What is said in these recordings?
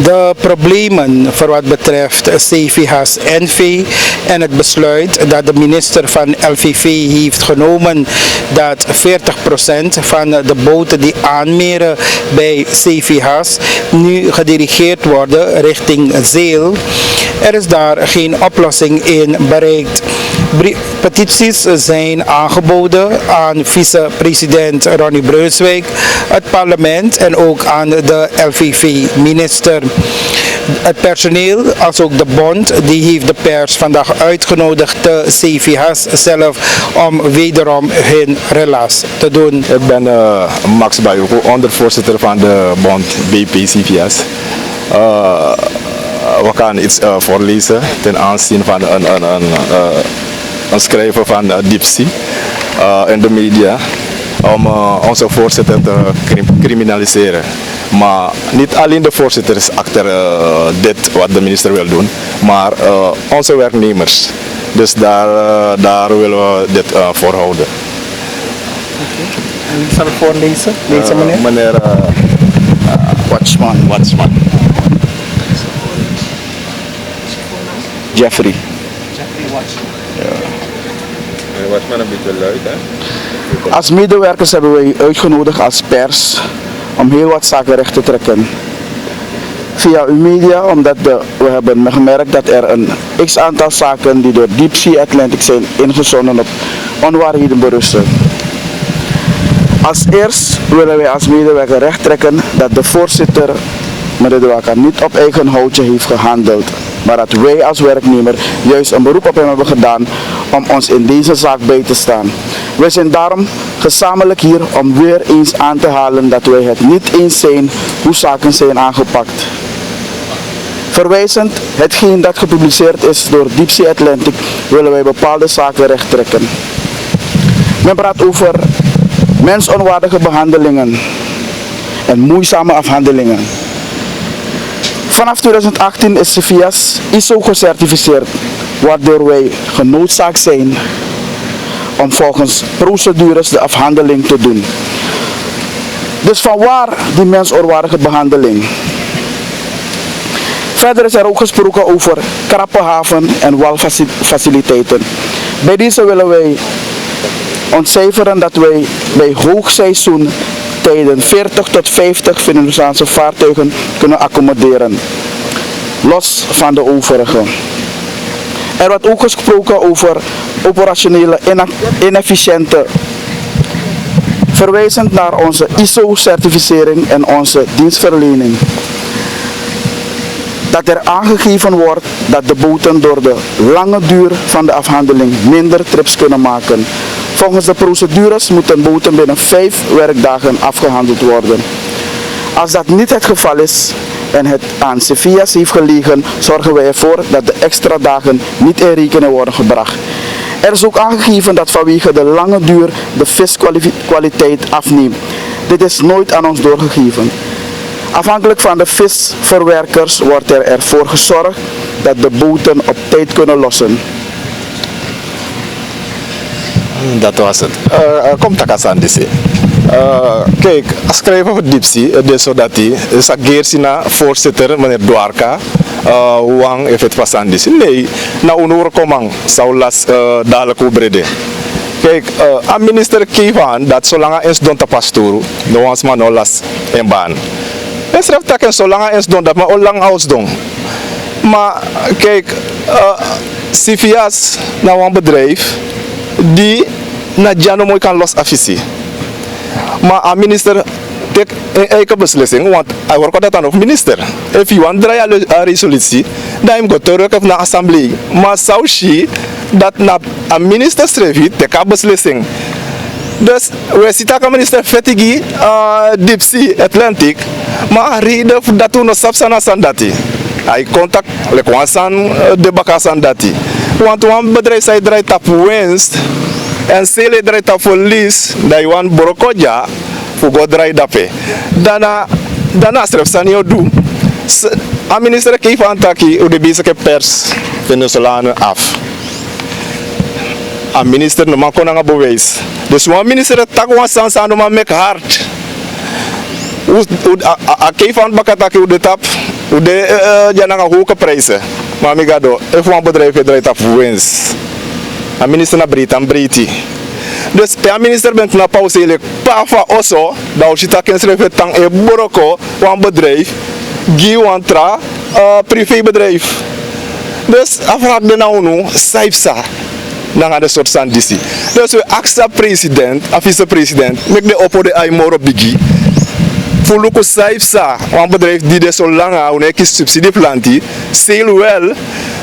De problemen voor wat betreft CVH's NV en het besluit dat de minister van LVV heeft genomen dat 40% van de boten die aanmeren bij CVH's nu gedirigeerd worden richting Zeel. Er is daar geen oplossing in bereikt. Petities zijn aangeboden aan vice-president Ronnie Brunswijk, het parlement en ook aan de LVV-minister. Het personeel, als ook de bond, die heeft de pers vandaag uitgenodigd, de CVH's zelf, om wederom hun relaas te doen. Ik ben Max Bayoko, ondervoorzitter van de bond BP CVS. We gaan iets voorlezen ten aanzien van een schrijver van Dipsy in de media om onze voorzitter te criminaliseren. Maar niet alleen de voorzitter is achter dit wat de minister wil doen, maar onze werknemers. Dus daar willen we dit voorhouden. En wie zal het voorlezen? Deze meneer? Meneer Watchman. Jeffrey. Watchman een beetje luid, hè? Als medewerkers hebben wij uitgenodigd als pers om heel wat zaken recht te trekken. Via uw media, omdat we hebben gemerkt dat er een x-aantal zaken die door Deep Sea Atlantic zijn ingezonden op onwaarheden berusten. Als eerst willen wij als medewerker recht trekken dat de voorzitter, meneer De Wakker, niet op eigen houtje heeft gehandeld, maar dat wij als werknemer juist een beroep op hem hebben gedaan om ons in deze zaak bij te staan. Wij zijn daarom gezamenlijk hier om weer eens aan te halen dat wij het niet eens zijn hoe zaken zijn aangepakt. Verwijzend hetgeen dat gepubliceerd is door Deep Sea Atlantic willen wij bepaalde zaken recht trekken. Men praat over mensonwaardige behandelingen en moeizame afhandelingen. Vanaf 2018 is CVS ISO gecertificeerd, waardoor wij genoodzaakt zijn om volgens procedures de afhandeling te doen. Dus vanwaar die mensonwaardige behandeling? Verder is er ook gesproken over krappe haven en walfaciliteiten. Bij deze willen wij ontcijferen dat wij bij hoogseizoen tijden 40 tot 50 Venezolaanse vaartuigen kunnen accommoderen, los van de overige. Er wordt ook gesproken over operationele inefficiënte, verwijzend naar onze ISO-certificering en onze dienstverlening. Dat er aangegeven wordt dat de boten door de lange duur van de afhandeling minder trips kunnen maken. Volgens de procedures moeten boten binnen 5 werkdagen afgehandeld worden. Als dat niet het geval is en het aan CVS heeft gelegen, zorgen wij ervoor dat de extra dagen niet in rekening worden gebracht. Er is ook aangegeven dat vanwege de lange duur de viskwaliteit afneemt. Dit is nooit aan ons doorgegeven. Afhankelijk van de visverwerkers wordt er ervoor gezorgd dat de boten op tijd kunnen lossen. Dat was het. Kom takasan disi. Kijk, als schrijver voor Dipsy, de Sodati, is Geersina, voorzitter, meneer Dwarka, Wang heeft het vast aan disi. Nee, na unur komang, zou las dadelijk obrede. Kijk, aan minister Kivan, dat zolang eens don tapasturu, no wans man no las en baan. En schrijf taken zolang eens don, dat maar al lang aus don. Maar kijk, CVS, nou een bedrijf, die na jano mooi kan los afficie. Maar een minister tek een eigen beslissing, want hij wordt dat dan ook minister. If you want draaien een resolutie, dan moet je terug naar de assemblee. Maar zou je dat na een minister schrijft, tek een beslissing. Dus we zitten als minister Fetigi, Deep Sea Atlantic, maar reden dat we nog sapsana sandati. Hij contact lekwansan de bakasan dati. Want een bedrijf zij draait op winst en sele draait op verlies, dat je want brokoja voor god draait dape. Daarna schrijft ze niet doen. A minister kijkt van taki hoe de bezige pers Venezolanen af. A minister no man kon aan bewijs. Dus een minister tak wan sans aan no man make hard. A kijkt van bakataki hoe de tap. Ja naar hoge prijzen. Maar ik ga door. Even een bedrijf draait af winst. A minister na Brita, en Briti. Dus de minister bent na pauze pafa oso, dat je tak inschrijven tang e boroko, een bedrijf, giwantra, privébedrijf. Dus afraak de nou nu, saifsa, dan de soort sandisi. Dus we extra president, a vice-president, mek de oppo de aimoro bigi. Fuluku saifsa, een bedrijf die de zo lang houdt, een subsidie planti, zeer wel.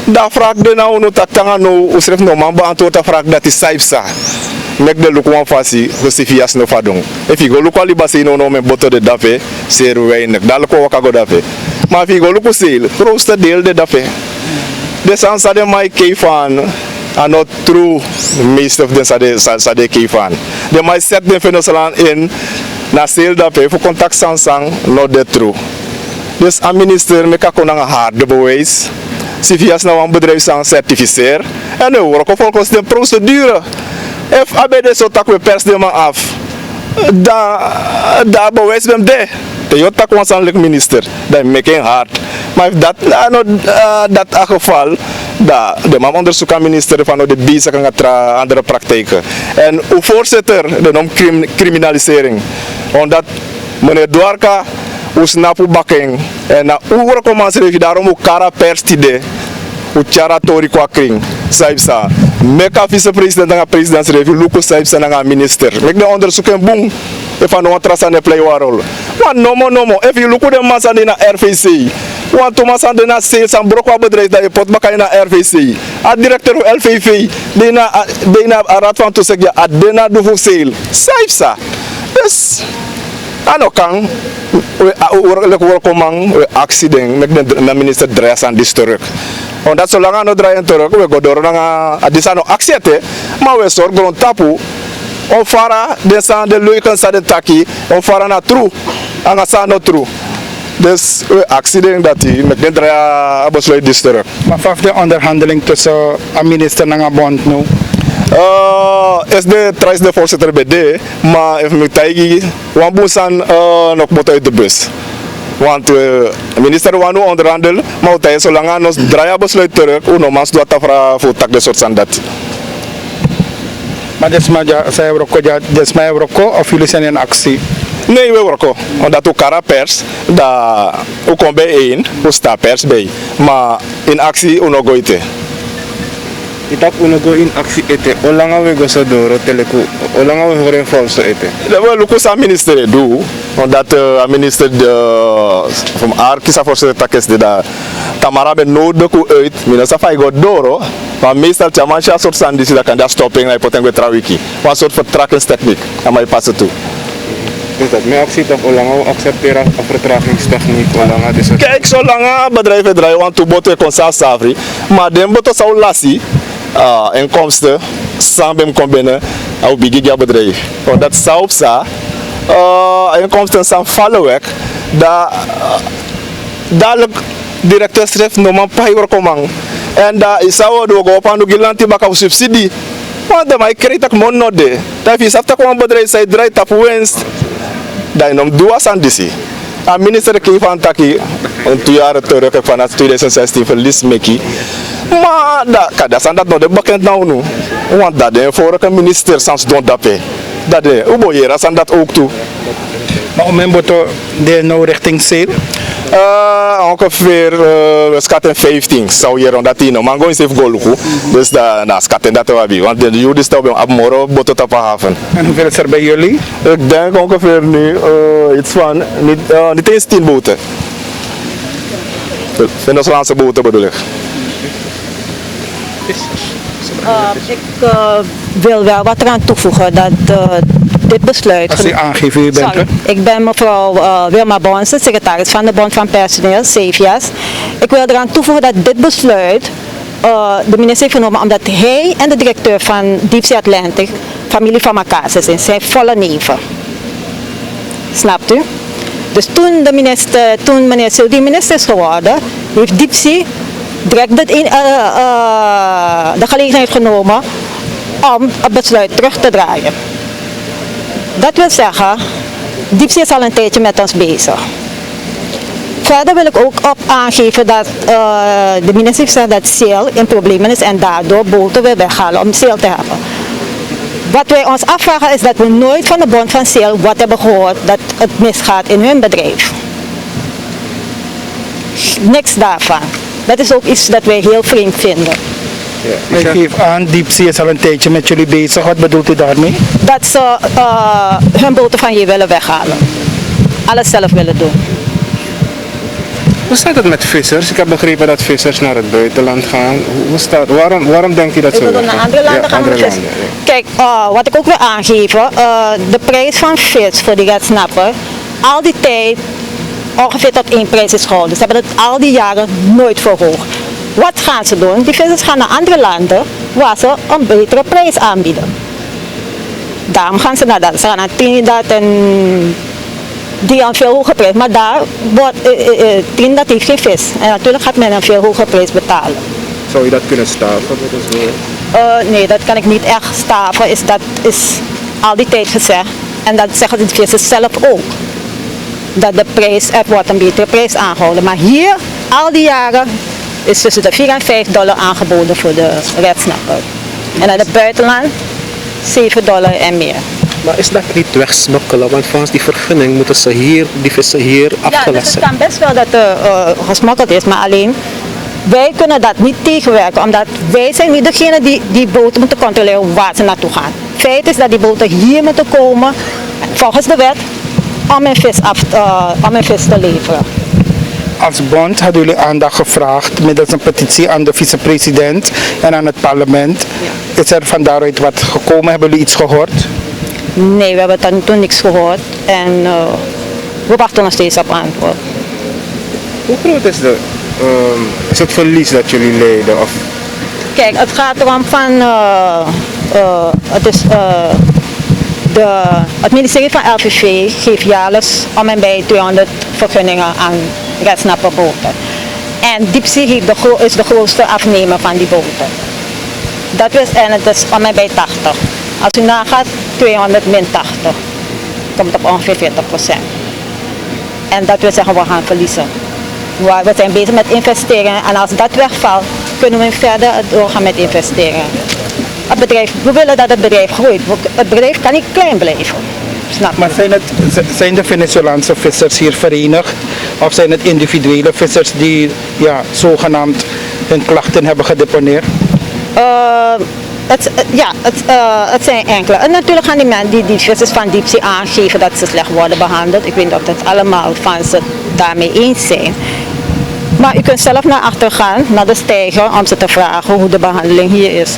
Dat vraagt de nou nu tak tanga nou, usref no man beantwoord dat vraagt dat is saifsa. Mek de luku wan fasi, justifias no fadong. If you go look ali basi no men boto de dafe, zeer weinig. Daleko wakago dafe. Maar if you go look sale, grootste deel de dafe. Dus aan sade mai keifan, are not true. Meeste of them sade keifan. De mai set den fenosalan in, na sale dafe, voor contact sansang, not the true. Dus aan minister, meka kon een harde bewijs. CVS nou een bedrijf zijn certificeer. En nu werken volgens de procedure. If abede zo tak we pers de man af. Da bewijs hem de. De jot tak was aan minister. Dat make hard. Maar if dat geval, de man onderzoek aan minister van de bezig aan andere praktijken. En uw voorzitter, de noem criminalisering. Omdat meneer Dwarka, u snapu baking. En na u recommendeer je daarom u kara pers tide. U chara tori kwa kring. Saibsa. Meka vice-president en president review luku saibsa en minister. Mek de onderzoek en boom. If I want trust and play warol. Want nomo. If you look at the massa na RVC. Want to massa na sales and brokwa bedrijf dat je pot bakay na RVC. A directeur van LVV. Die na raad van toezicht. A dena dufu sale. Saibsa. Dus. Ano kang. We welkom accident. Mek de minister dress aan die terug. Omdat zolang aan het draaien terug, we gaan door naar de accepte, maar we zorgen voor tapu. On fara de leuken sa de taki, on fara na true, anga sa no true. Dus we accident dat hij met de draaien besluit dus terug. Maar vanaf de onderhandeling tussen een minister en een bond nu? Is de tries de voorzitter bij de, maar even met taigi, wan boesan nog moet uit de bus. Want de minister wou nu onderhandelen, maar het is zolang aan ons draaien besluit terug, hoe normaal doet dat voor tak de soort van dat. Maar desmaya roko of jullie zijn in actie? Nee, we werken. Omdat we kara pers, dat we komen bijeen, we staan pers bij. Maar in actie, we nog gooien. Itak uno in actie ete, olanga we go so doro teleku, olanga we horen falso ete. We lukken sa minister doen, omdat de minister van Arkisa voorzitter takes de daar Tamara ben nodig uit, minister van go doro, maar meestal chamancha soort sandisi dat kan daar stopping na potengo trawiki, een soort vertrakkingstechniek, aan mij passen toe. Dus dat mijn actie toch olanga accepteren of vertragingstechniek, olanga dus. Kijk, zolang bedrijven draaien, want to boten constant savri, maar den boten zou lassie. Inkomsten samen combineren op biggie bedrijf. Dat zou op inkomsten zijn vallen weg. Dadelijk directeur schrijft normaal paaier komen. En dat is zou door op aan de gilanti baka subsidie. Want dan mij krijgt ik mon node. Dat is after kwam bedrijf zij draait op winst. Dat nom dua sandisi. A minister Kei van Taki een 2 jaar terug van 2016 verlies meki. Maar dat zijn dat nog de bekend nou nu. Want dat de vorige minister sans don dape. Dat de uboyera zijn dat ook toe. Maar om mijn boto de nou richting sale? Ongeveer we schatten 15 zou je rond dat in. Maar gewoon even go. Dus dat schatten dat we hebben. Want de jullie staan op morgen boto tapahaven. En hoeveel is er bij jullie? Ik denk ongeveer nu iets van niet eens 10 boten. Venezolaanse boten bedoel ik. Ik wil wel wat eraan toevoegen dat dit besluit... Als u aangeeft wie u bent. Sorry, ik ben mevrouw Wilma Bonsen, secretaris van de Bond van Personeel, CVS. Ik wil eraan toevoegen dat dit besluit de minister heeft genomen omdat hij en de directeur van Deep Sea Atlantic familie van elkaar zijn. Zijn volle neven. Snapt u? Dus toen meneer Sylvie minister is geworden, heeft Deep Sea direct de gelegenheid genomen om het besluit terug te draaien. Dat wil zeggen, Deep Sea is al een tijdje met ons bezig. Verder wil ik ook op aangeven dat de minister zegt dat Shell in problemen is en daardoor boten weer weghalen om Shell te hebben. Wat wij ons afvragen is dat we nooit van de bond van Shell wat hebben gehoord dat het misgaat in hun bedrijf. Niks daarvan. Dat is ook iets dat wij heel vreemd vinden. Ja, Ik geef aan, Diepzee is al een tijdje met jullie bezig. Wat bedoelt u daarmee? Dat ze hun boten van hier willen weghalen. Alles zelf willen doen. Hoe staat het met vissers? Ik heb begrepen dat vissers naar het buitenland gaan. Hoe staat, waarom denkt u dat Ik ze wil naar weggaan? andere landen Ja, gaan. andere met vis. landen, ja. Kijk, wat ik ook wil aangeven, de prijs van vis voor die redsnapper, al die tijd ongeveer tot één prijs is gehouden. Ze hebben het al die jaren nooit verhoogd. Wat gaan ze doen? Die vissers gaan naar andere landen waar ze een betere prijs aanbieden. Daarom gaan ze naar dat. Ze gaan naar Trinidad en die aan een veel hoger prijs. Maar daar wordt Trinidad heeft geen vis. En natuurlijk gaat men een veel hoger prijs betalen. Zou je dat kunnen staven? Dat is wel- Nee, dat kan ik niet echt staven. Dat is al die tijd gezegd. En dat zeggen de vissers zelf ook. Dat de prijs, er wordt een betere prijs aangehouden. Maar hier, al die jaren, is tussen de $4 en $5 aangeboden voor de redsnapper. En in het buitenland $7 en meer. Maar is dat niet wegsmokkelen? Want volgens die vergunning moeten ze hier, die vissen hier Ja, dus afgelegd het zijn. kan best wel dat er gesmokkeld is, maar alleen wij kunnen dat niet tegenwerken, omdat wij zijn niet degene die boten moeten controleren waar ze naartoe gaan. Feit is dat die boten hier moeten komen, volgens de wet, om hun vis te leveren. Als bond hadden jullie aandacht gevraagd middels een petitie aan de vicepresident en aan het parlement. Is er van daaruit wat gekomen? Hebben jullie iets gehoord? Nee, we hebben tot toen niks gehoord en we wachten nog steeds op antwoord. Hoe groot is het verlies dat jullie lijden? Of Kijk, het gaat erom van, het ministerie van LVV geeft jaarlijks om en bij 200 vergunningen aan redsnapperboten. En Diepzee is de grootste afnemer van die boten. Dat is, en het is om en bij 80. Als u nagaat, 200 min 80, komt het op ongeveer 40%. En dat wil zeggen, we gaan verliezen. We zijn bezig met investeringen en als dat wegvalt, kunnen we verder doorgaan met investeren. We willen dat het bedrijf groeit. Het bedrijf kan niet klein blijven. Snap je? Maar zijn de Venezolaanse vissers hier verenigd? Of zijn het individuele vissers die zogenaamd hun klachten hebben gedeponeerd? Het zijn enkele. En natuurlijk gaan die vissers van Diepzee aangeven dat ze slecht worden behandeld. Ik weet niet of dat allemaal van ze daarmee eens zijn. Maar u kunt zelf naar achter gaan, naar de steiger, om ze te vragen hoe de behandeling hier is.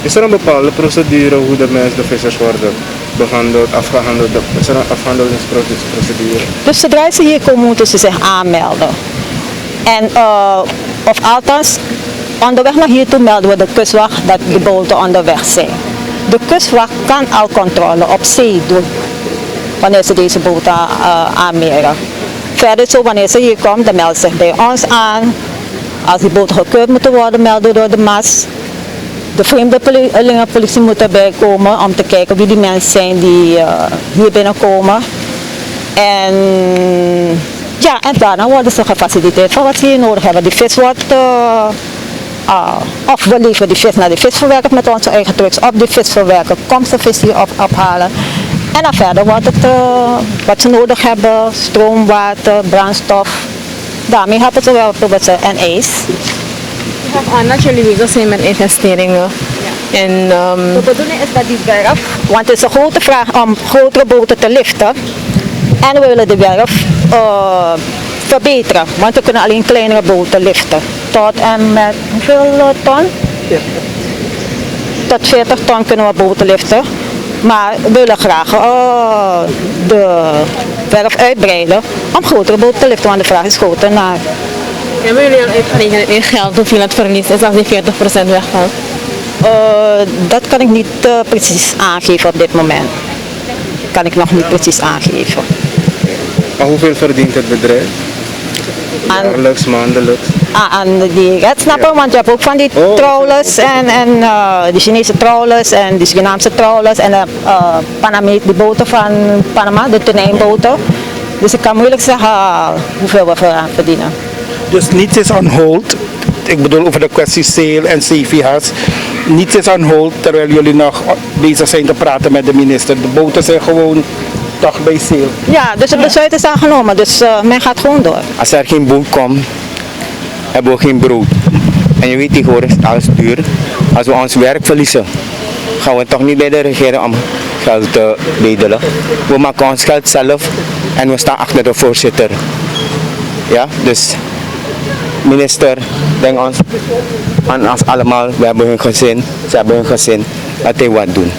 is er een bepaalde procedure hoe de vissers worden behandeld, afgehandeld? Is er een afhandelingsprocedure? Dus zodra ze hier komen, moeten ze zich aanmelden. En, of althans, onderweg naar hier toe melden we de kustwacht dat de boten onderweg zijn. De kustwacht kan al controle op zee doen, wanneer ze deze boten aanmeren. Verder zo, wanneer ze hier komt, dan melden ze zich bij ons aan. Als die boten gekeurd moeten worden, melden we door de MAS. De vreemdelingenpolitie moet erbij komen om te kijken wie die mensen zijn die hier binnenkomen. En ja, en daarna worden ze gefaciliteerd voor wat ze hier nodig hebben. Die vis wordt, of we leveren die vis naar de visverwerker met onze eigen trucks. Op die visverwerker komt de vis hier ophalen. En dan verder wordt het wat ze nodig hebben, stroom, water, brandstof. Daarmee helpen ze wel en ijs. Ik gaf aan dat jullie bezig zijn met investeringen. Ja. En, De bedoeling is dat die werf, want het is een grote vraag om grotere boten te liften. En we willen de werf verbeteren, want we kunnen alleen kleinere boten liften. Tot en met hoeveel ton? 40. Tot 40 ton kunnen we boten liften. Maar we willen graag de werf uitbreiden om grotere boten te liften, want de vraag is groter naar. hebben jullie al uitgerekend in geld hoeveel het verlies is als die 40% wegvalt? Dat kan ik niet precies aangeven op dit moment. Kan ik nog niet precies aangeven. Maar hoeveel verdient het bedrijf? Jaarlijks, maandelijks? Aan die redsnapper, want je hebt ook van die trawlers en die Chinese trawlers en die Surinaamse trawlers en die boten van Panama, de tonijnboten. Dus ik kan moeilijk zeggen hoeveel we verdienen. Dus niets is on hold. Ik bedoel over de kwestie sale en CVH's. Niets is on hold terwijl jullie nog bezig zijn te praten met de minister. De boten zijn gewoon toch bij sale. Ja, dus het besluit is aangenomen, dus men gaat gewoon door. Als er geen boot komt, hebben we geen brood. En je weet tegenwoordig is alles duur. Als we ons werk verliezen, gaan we toch niet bij de regering om geld te bedelen. We maken ons geld zelf en we staan achter de voorzitter. Ja, dus minister, denk aan ons allemaal, we hebben hun gezin, ze hebben hun gezin, laten we wat doen.